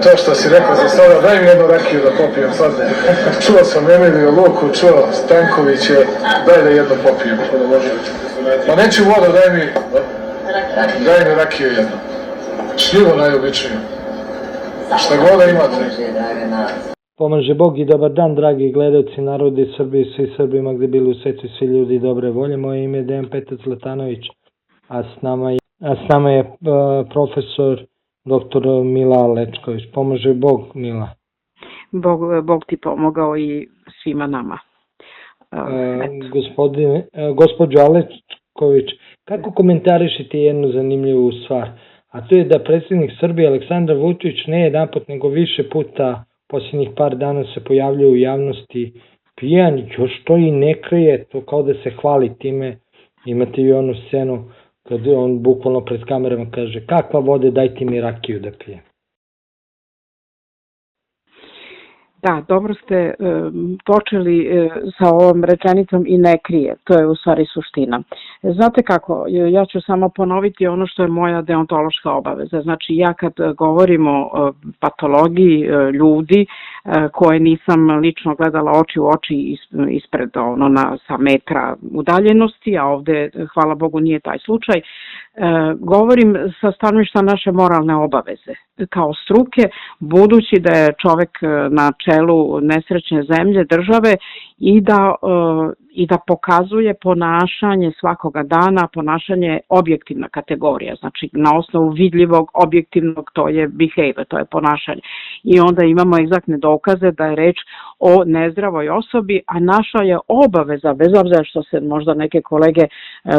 to što si rekao za sada, daj mi jednu rakiju da popijem sad. Čuo sam Emiliju Luku, čuo Stankoviće, daj da jednu popijem. Ma neću vodu, daj mi rakiju jednu. Šljivo najobičniju. Šta god da imate. Pomaže Bog i dobar dan, dragi gledalci, narodi Srbije, svi Srbima gde bili u svetu, svi ljudi dobre volje. Moje ime je Dejan Petac Zlatanović, a s nama je profesor dr. Mila Lečković. Pomaže Bog, Mila. Bog ti pomogao i svima nama. Gospođo Alečković, kako komentarišete jednu zanimljivu stvar? A to je da predsjednik Srbije Aleksandar Vučić ne jedanput nego više puta posljednjih par dana se pojavljaju u javnosti pijan, još to i ne krije, to kao da se hvali time. Imate i onu scenu kad on bukvalno pred kamerama kaže: kakva vode, dajte mi rakiju da pijem. Da, dobro ste počeli sa ovom rečenicom i ne krije, to je u stvari suština. Znate kako, ja ću samo ponoviti ono što je moja deontološka obaveza. Znači ja kad govorim o patologiji ljudi koje nisam lično gledala oči u oči ispred sa metra udaljenosti, a ovde hvala Bogu nije taj slučaj, govorim sa stanovišta naše moralne obaveze kao struke, budući da je čovek na čelu nesrećne zemlje, države i da pokazuje ponašanje svakoga dana, ponašanje objektivna kategorija, znači na osnovu vidljivog, objektivnog, to je behavior, to je ponašanje. I onda imamo egzaktne dokaze da je reč o nezdravoj osobi, a naša je obaveza, bez obzira što se možda neke kolege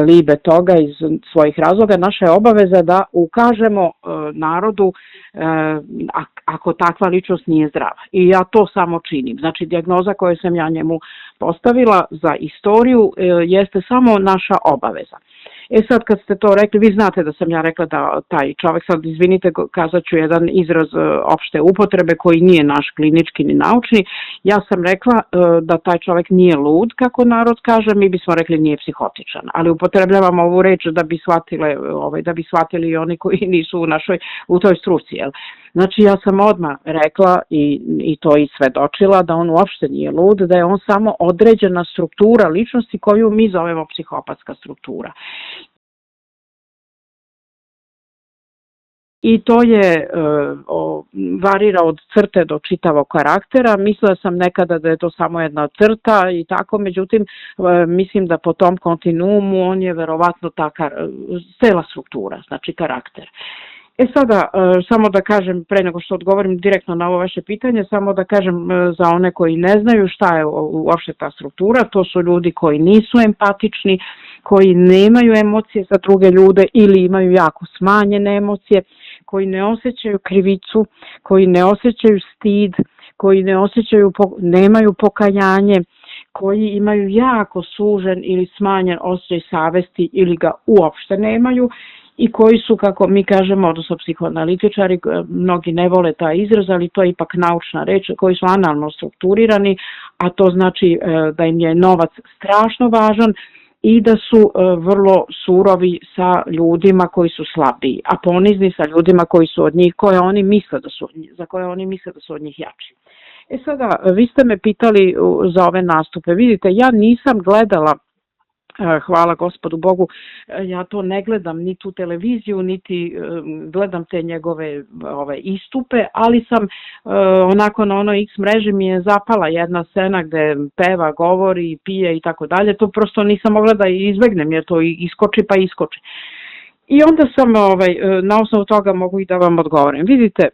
libe toga iz svojih razloga, naša je obaveza da ukažemo narodu ako takva ličnost nije zdrava. I ja to samo činim. Znači, dijagnoza koju sam ja njemu postavila za istoriju jeste samo naša obaveza. Sad kad ste to rekli, vi znate da sam ja rekla da taj čovek, sad izvinite, kazat ću jedan izraz opšte upotrebe koji nije naš klinički ni naučni, ja sam rekla da taj čovek nije lud, kako narod kaže, mi bismo rekli nije psihotičan, ali upotrebljavamo ovu reč da bi shvatili i oni koji nisu u toj struci, jel? Znači ja sam odmah rekla i to i svedočila da on uopšte nije lud, da je on samo određena struktura ličnosti koju mi zovemo psihopatska struktura. I to je varira od crte do čitavog karaktera. Mislila sam nekada da je to samo jedna crta i tako, međutim mislim da po tom kontinuumu on je verovatno ta cela struktura, znači karakter. Sada, samo da kažem, pre nego što odgovorim direktno na ovo vaše pitanje, samo da kažem za one koji ne znaju šta je uopšte ta struktura, to su ljudi koji nisu empatični, koji nemaju emocije za druge ljude ili imaju jako smanjene emocije, koji ne osjećaju krivicu, koji ne osjećaju stid, koji nemaju pokajanje, koji imaju jako sužen ili smanjen osjećaj savesti ili ga uopšte nemaju i koji su, kako mi kažemo, odnosno psihoanalitičari, mnogi ne vole taj izraz, ali to je ipak naučna reč, koji su analno strukturirani, a to znači da im je novac strašno važan i da su vrlo surovi sa ljudima koji su slabiji, a ponizni sa ljudima koji su od njih, za koje oni misle da su od njih jači. Sada, vi ste me pitali za ove nastupe. Vidite, ja nisam gledala, hvala Gospodu Bogu, ja to ne gledam ni tu televiziju, niti gledam te njegove istupe, ali sam onako na onoj X mreži mi je zapala jedna scena gde peva, govori, pije i tako dalje. To prosto nisam mogla da izbegnem jer to iskoči pa iskoči. I onda sam na osnovu toga mogu i da vam odgovorim. Vidite,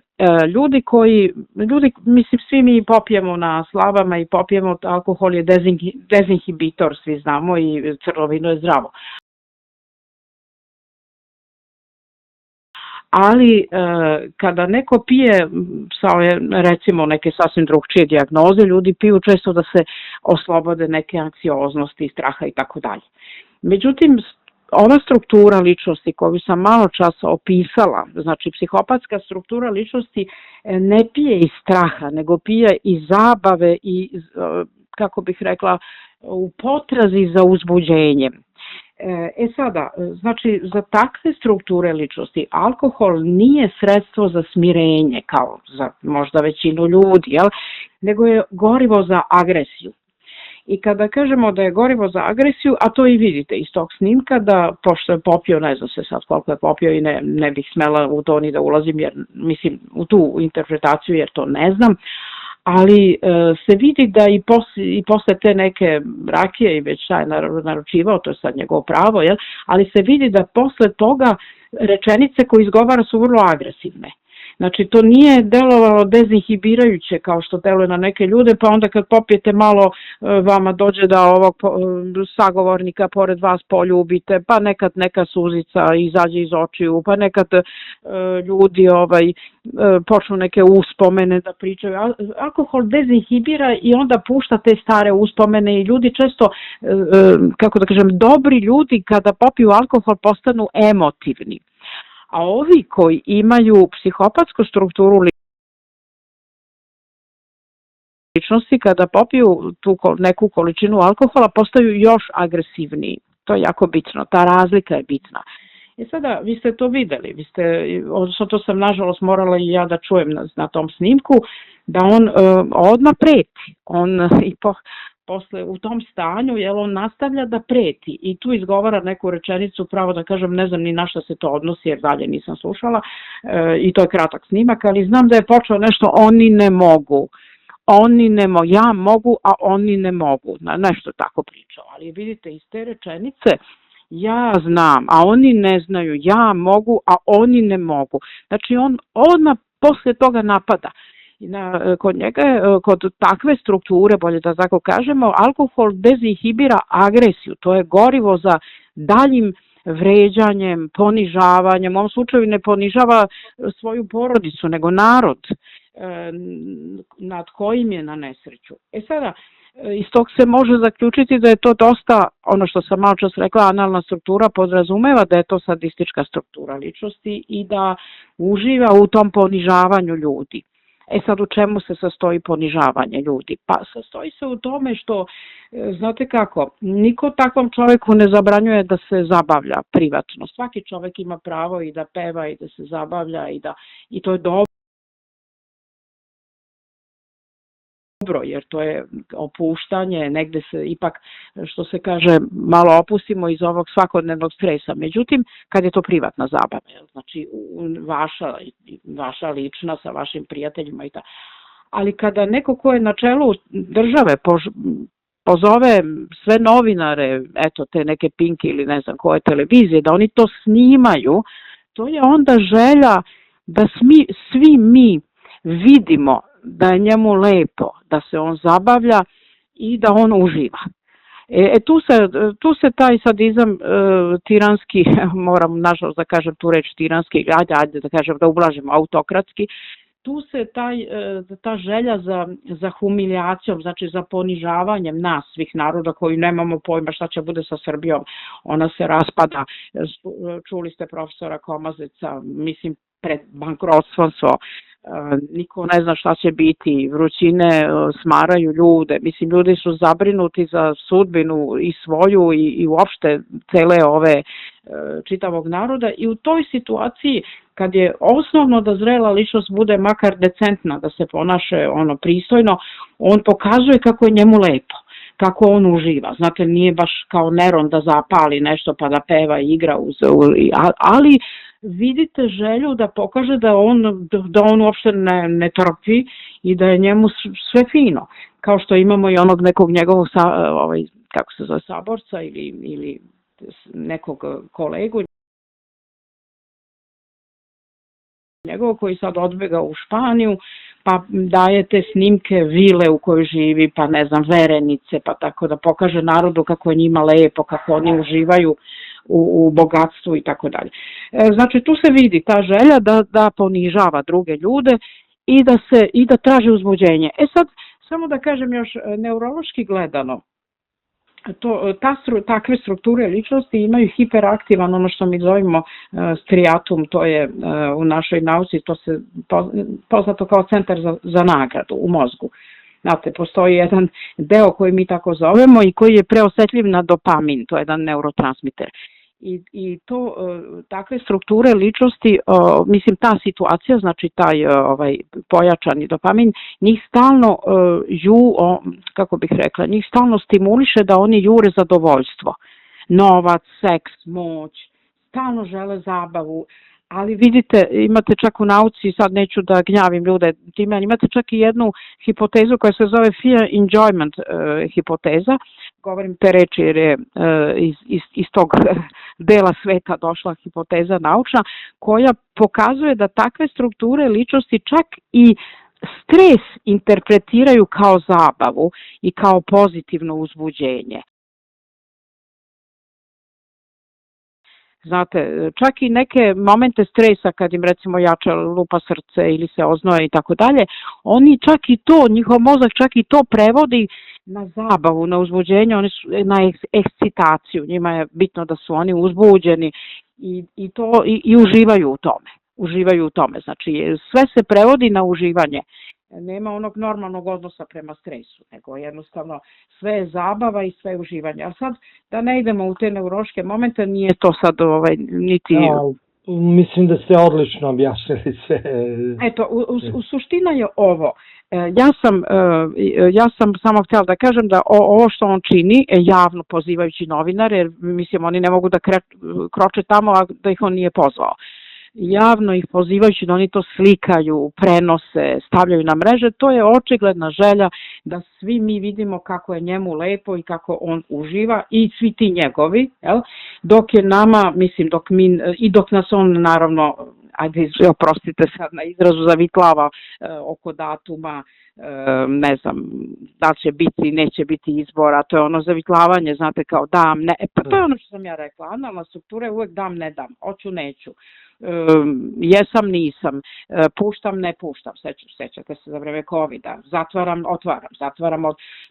ljudi, mislim svi mi popijemo na slavama i popijemo, alkohol je dezinhibitor, svi znamo, i crno vino je zdravo. Ali kada neko pije sa recimo neke sasvim drugčije dijagnoze, ljudi piju često da se oslobode neke anksioznosti, straha i tako dalje. Međutim, ova struktura ličnosti koju sam malo čas opisala, znači psihopatska struktura ličnosti ne pije iz straha, nego pije iz zabave i, kako bih rekla, u potrazi za uzbuđenjem. Sada, znači za takve strukture ličnosti alkohol nije sredstvo za smirenje kao za možda većinu ljudi, jel? Nego je gorivo za agresiju. I kada kažemo da je gorivo za agresiju, a to i vidite iz tog snimka, da pošto je popio, ne znam se sad koliko je popio i ne bih smela u to ni da ulazim, jer mislim u tu interpretaciju jer to ne znam, ali se vidi da i posle te neke rakije i već šta je naručivao, to je sad njegovo pravo, jel? Ali se vidi da posle toga rečenice koje izgovara su vrlo agresivne. Znači, to nije delovalo dezinhibirajuće kao što deluje na neke ljude, pa onda kad popijete malo vama dođe da ovog sagovornika pored vas poljubite, pa nekad neka suzica izađe iz očiju, pa nekad ljudi počnu neke uspomene da pričaju. Alkohol dezinhibira i onda pušta te stare uspomene i ljudi često, kako da kažem, dobri ljudi kada popiju alkohol postanu emotivni. A ovi koji imaju psihopatsku strukturu ličnosti, kada popiju tu neku količinu alkohola, postaju još agresivniji. To je jako bitno, ta razlika je bitna. I sada, vi ste to videli, odnosno to sam nažalost morala i ja da čujem na tom snimku, da on odmah preti, posle u tom stanju, jer on nastavlja da preti i tu izgovara neku rečenicu, pravo da kažem, ne znam ni na šta se to odnosi, jer dalje nisam slušala i to je kratak snimak, ali znam da je počeo nešto, oni ne mogu, ja mogu, a oni ne mogu, nešto tako pričao, ali vidite iz te rečenice, ja znam, a oni ne znaju, ja mogu, a oni ne mogu, znači on odmah posle toga napada. Kod njega, kod takve strukture, bolje da tako kažemo, alkohol dezinhibira agresiju, to je gorivo za daljim vređanjem, ponižavanjem, u ovom slučaju ne ponižava svoju porodicu, nego narod nad kojim je na nesreću. Sada, iz tog se može zaključiti da je to dosta, ono što sam malo čas rekla, analna struktura podrazumeva da je to sadistička struktura ličnosti i da uživa u tom ponižavanju ljudi. Sad u čemu se sastoji ponižavanje ljudi? Pa sastoji se u tome što, znate kako, niko takvom čoveku ne zabranjuje da se zabavlja privatno. Svaki čovek ima pravo i da peva i da se zabavlja i to je dobro, jer to je opuštanje, negde se ipak, što se kaže, malo opustimo iz ovog svakodnevnog stresa. Međutim, kad je to privatna zabava, znači vaša lična sa vašim prijateljima i tako. Ali kada neko ko je na čelu države pozove sve novinare, eto te neke Pink ili ne znam koje televizije, da oni to snimaju, to je onda želja da svi mi vidimo da je njemu lepo, da se on zabavlja i da on uživa. Tu se taj sadizam tiranski, moram nažalost da kažem tu reč tiranski, ajde da kažem da ublažimo autokratski, tu se ta želja za humiljacijom, znači za ponižavanjem nas, svih naroda koji nemamo pojma šta će bude sa Srbijom, ona se raspada, čuli ste profesora Komazeca, mislim pred bankrotstvom svo, niko ne zna šta će biti, vrućine smaraju ljude, mislim ljudi su zabrinuti za sudbinu i svoju i uopšte cele ove čitavog naroda i u toj situaciji kad je osnovno da zrela ličnost bude makar decentna, da se ponaše pristojno, on pokazuje kako je njemu lepo, kako on uživa. Znate, nije baš kao Neron da zapali nešto pa da peva i igra, ali vidite želju da pokaže da on uopšte ne trpi i da je njemu sve fino. Kao što imamo i onog nekog njegovog, kako se zove, saborca ili nekog kolegu njegovog koji sad odbega u Španiju, pa daje te snimke vile u kojoj živi, pa ne znam, verenice, pa tako da pokaže narodu kako je njima lepo, kako oni uživaju u bogatstvu i tako dalje. Znači tu se vidi ta želja da ponižava druge ljude i da traži uzbuđenje. Sad, samo da kažem još, neurološki gledano, takve strukture ličnosti imaju hiperaktivan, ono što mi zovemo striatum, to je u našoj nauci, to se poznato kao centar za nagradu u mozgu. Znate, postoji jedan deo koji mi tako zovemo i koji je preosetljiv na dopamin, to je jedan neurotransmiter. I to, takve strukture ličnosti, mislim ta situacija, znači taj pojačani dopamin, njih stalno kako bih rekla, njih stalno stimuliše da oni jure zadovoljstvo. Novac, seks, moć, stalno žele zabavu, ali vidite, imate čak u nauci, sad neću da gnjavim ljude time, imate čak i jednu hipotezu koja se zove fear enjoyment hipoteza, govorim te reči jer je iz tog dela sveta došla hipoteza naučna, koja pokazuje da takve strukture ličnosti čak i stres interpretiraju kao zabavu i kao pozitivno uzbuđenje. Znate, čak i neke momente stresa kad im recimo jača lupa srce ili se oznoje i tako dalje, oni čak i to, njihov mozak čak i to prevodi na zabavu, na uzbuđenje, oni su na ekscitaciju, njima je bitno da su oni uzbuđeni i uživaju u tome, znači sve se prevodi na uživanje. Nema onog normalnog odnosa prema stresu, nego jednostavno sve je zabava i sve je uživanje. A sad, da ne idemo u te neurološke momente, nije to sad niti... Mislim da ste odlično objasnili sve. Eto, suština je ovo. Ja sam samo htjela da kažem da ovo što on čini, javno pozivajući novinare, jer mislim oni ne mogu da kroče tamo, a da ih on nije pozvao. Javno ih pozivajući da oni to slikaju, prenose, stavljaju na mreže, to je očigledna želja da svi mi vidimo kako je njemu lepo i kako on uživa i svi ti njegovi, jel? Dok je nama, mislim, dok nas on naravno, ajde, oprostite sad na izrazu, zavitlava oko datuma, ne znam, da će biti, neće biti izbora, to je ono zavitlavanje, znate, kao dam, ne, pa to je ono što sam ja rekla, analna struktura je uvek dam, ne dam, hoću, neću. Jesam, nisam, puštam, ne puštam, sećate se za vreme COVID-a, zatvaram, otvaram,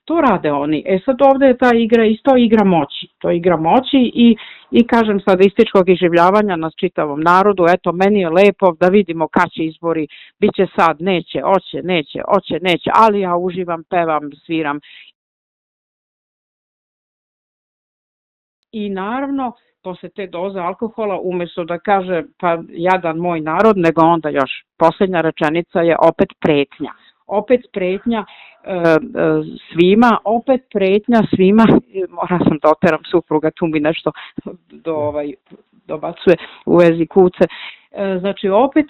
to rade oni. Sad ovde je ta igra, isto igra moći i kažem sadističkog iživljavanja nas čitavom narodu, eto, meni je lepo da vidimo kad će izbori, bit će sad, neće, neće, ali ja uživam, pevam, sviram. I naravno, posle te doze alkohola, umesto da kaže pa jadan moj narod, nego onda još posljednja rečenica je opet pretnja. Opet pretnja svima, moram sam da oteram supruga, tu mi nešto dobacuje u vezi kuce. Znači opet,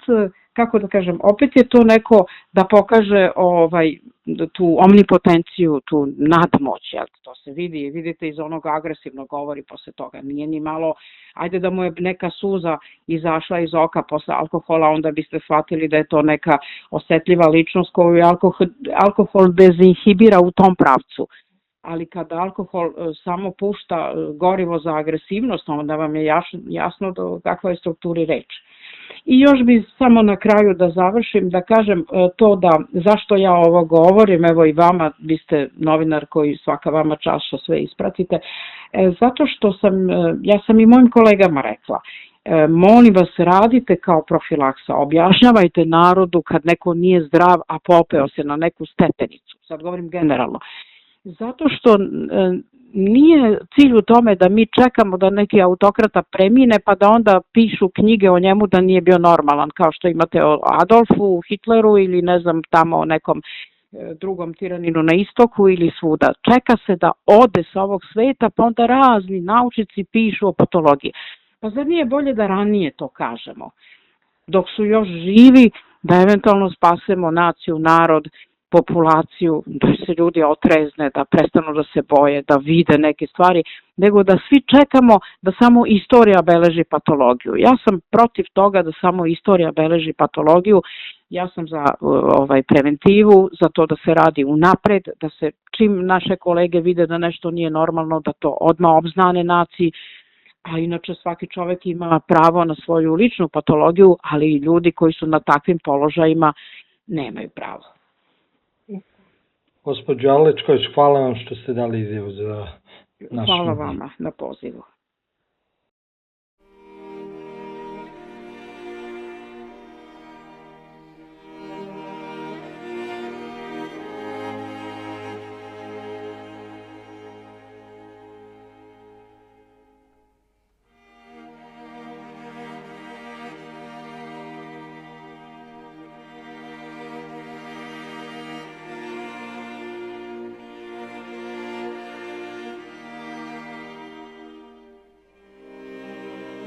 kako da kažem, opet je to neko da pokaže tu omnipotenciju, tu nadmoć, jel? To se vidite iz onog agresivnog govori posle toga, nije ni malo, ajde da mu je neka suza izašla iz oka posle alkohola, onda biste shvatili da je to neka osetljiva ličnost koju alkohol dezinhibira u tom pravcu. Ali kada alkohol samo pušta gorivo za agresivnost, onda vam je jasno do kakva je strukturi reč. I još bi samo na kraju da završim, da kažem to da zašto ja ovo govorim, evo i vama, vi ste novinar koji svaka vama čast što sve ispratite, zato što ja sam i mojim kolegama rekla, molim vas radite kao profilaksa, objašnjavajte narodu kad neko nije zdrav, a popeo se na neku stepenicu, sad govorim generalno, zato što nije cilj u tome da mi čekamo da neki autokrata premine pa da onda pišu knjige o njemu da nije bio normalan, kao što imate o Adolfu, Hitleru ili ne znam tamo o nekom drugom tiraninu na istoku ili svuda. Čeka se da ode sa ovog sveta pa onda razni naučnici pišu o patologiji. Pa zar nije bolje da ranije to kažemo? Dok su još živi, da eventualno spasemo naciju, narod, populaciju, da se ljudi otrezne, da prestanu da se boje, da vide neke stvari, nego da svi čekamo da samo istorija beleži patologiju. Ja sam protiv toga da samo istorija beleži patologiju, ja sam za preventivu, za to da se radi unapred, da se čim naše kolege vide da nešto nije normalno, da to odmah obznane naciji, a inače svaki čovek ima pravo na svoju ličnu patologiju, ali i ljudi koji su na takvim položajima nemaju pravo. Gospođo Alečković, hvala vam što ste dali izjavu za naš... Hvala vama na pozivu.